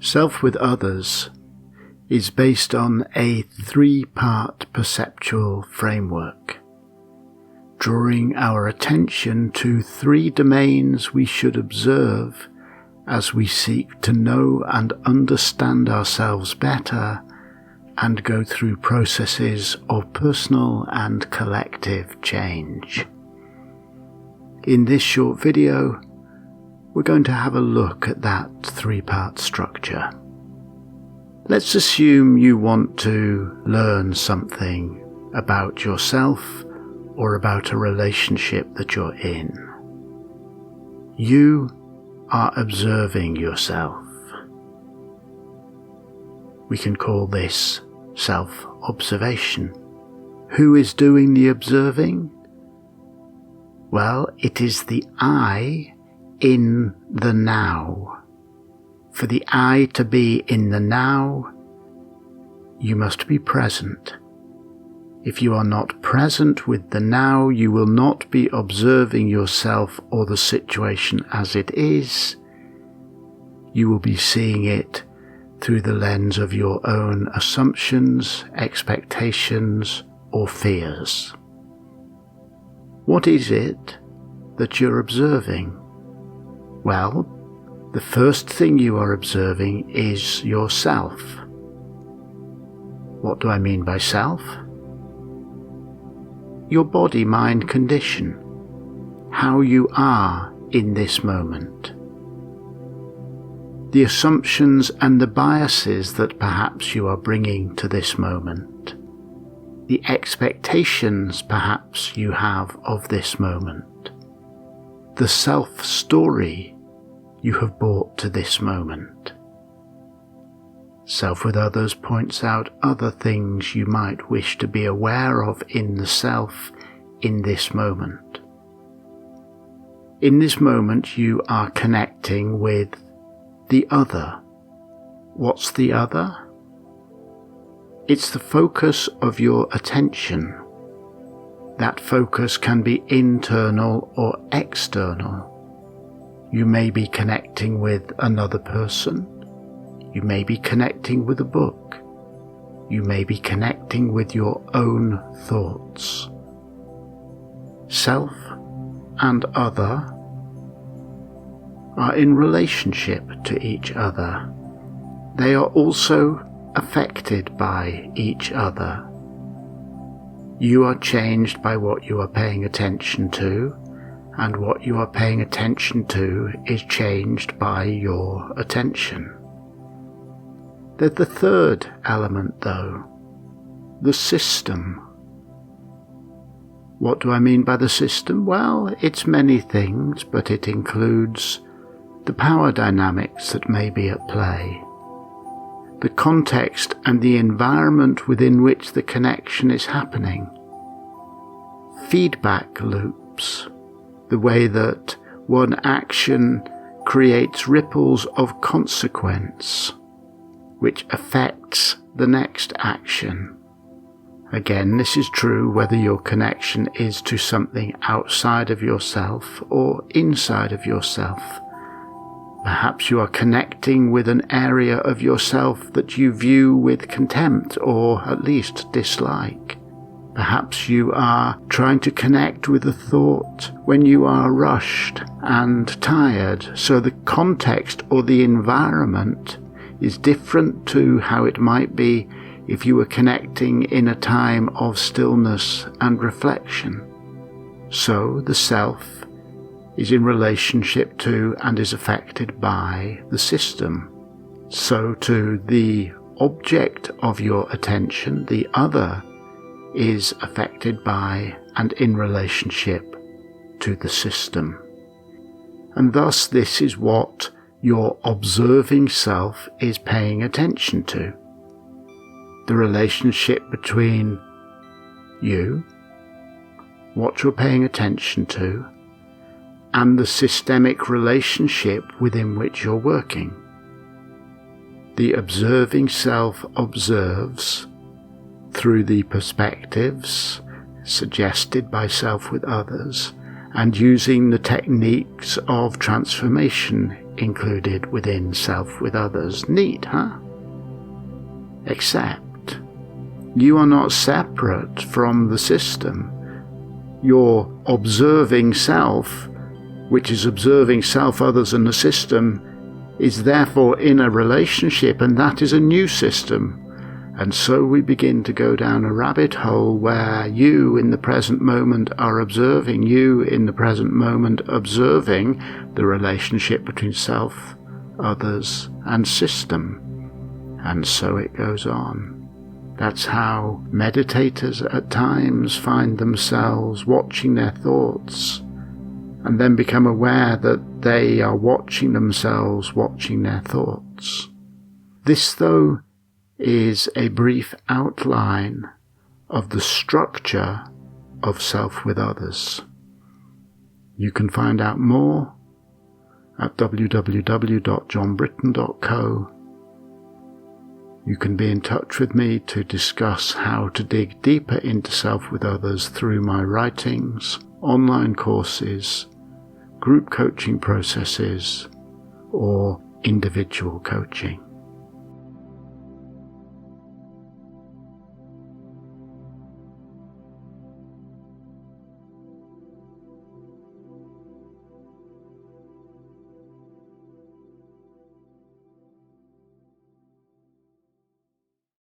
Self with others is based on a three-part perceptual framework, drawing our attention to three domains we should observe as we seek to know and understand ourselves better and go through processes of personal and collective change. In this short video, we're going to have a look at that three-part structure. Let's assume you want to learn something about yourself or about a relationship that you're in. You are observing yourself. We can call this self-observation. Who is doing the observing? Well, it is the I in the now. For the I to be in the now, you must be present. If you are not present with the now, you will not be observing yourself or the situation as it is. You will be seeing it through the lens of your own assumptions, expectations, or fears. What is it that you're observing? Well, the first thing you are observing is yourself. What do I mean by self? Your body-mind condition, how you are in this moment. The assumptions and the biases that perhaps you are bringing to this moment. The expectations perhaps you have of this moment. The self-story you have brought to this moment. Self with others points out other things you might wish to be aware of in the self in this moment. In this moment you are connecting with the other. What's the other? It's the focus of your attention. That focus can be internal or external. You may be connecting with another person. You may be connecting with a book. You may be connecting with your own thoughts. Self and other are in relationship to each other. They are also affected by each other. You are changed by what you are paying attention to, and what you are paying attention to is changed by your attention. There's the third element though, the system. What do I mean by the system? Well, it's many things, but it includes the power dynamics that may be at play, the context and the environment within which the connection is happening, feedback loops, the way that one action creates ripples of consequence, which affects the next action. Again, this is true whether your connection is to something outside of yourself or inside of yourself. Perhaps you are connecting with an area of yourself that you view with contempt or at least dislike. Perhaps you are trying to connect with a thought when you are rushed and tired, so the context or the environment is different to how it might be if you were connecting in a time of stillness and reflection. So the self is in relationship to and is affected by the system. So too the object of your attention, the other, is affected by and in relationship to the system. And thus this is what your observing self is paying attention to. The relationship between you, what you're paying attention to, and the systemic relationship within which you're working. The observing self observes through the perspectives suggested by self with others, and using the techniques of transformation included within self with others. Neat, huh? Except you are not separate from the system. Your observing self, which is observing self, others and the system, is therefore in a relationship, and that is a new system. And so we begin to go down a rabbit hole where you in the present moment are observing, you in the present moment observing the relationship between self, others and system. And so it goes on. That's how meditators at times find themselves watching their thoughts and then become aware that they are watching themselves watching their thoughts. This, though, is a brief outline of the structure of self with others. You can find out more at www.johnbritton.co. You can be in touch with me to discuss how to dig deeper into self with others through my writings, online courses, group coaching processes, or individual coaching.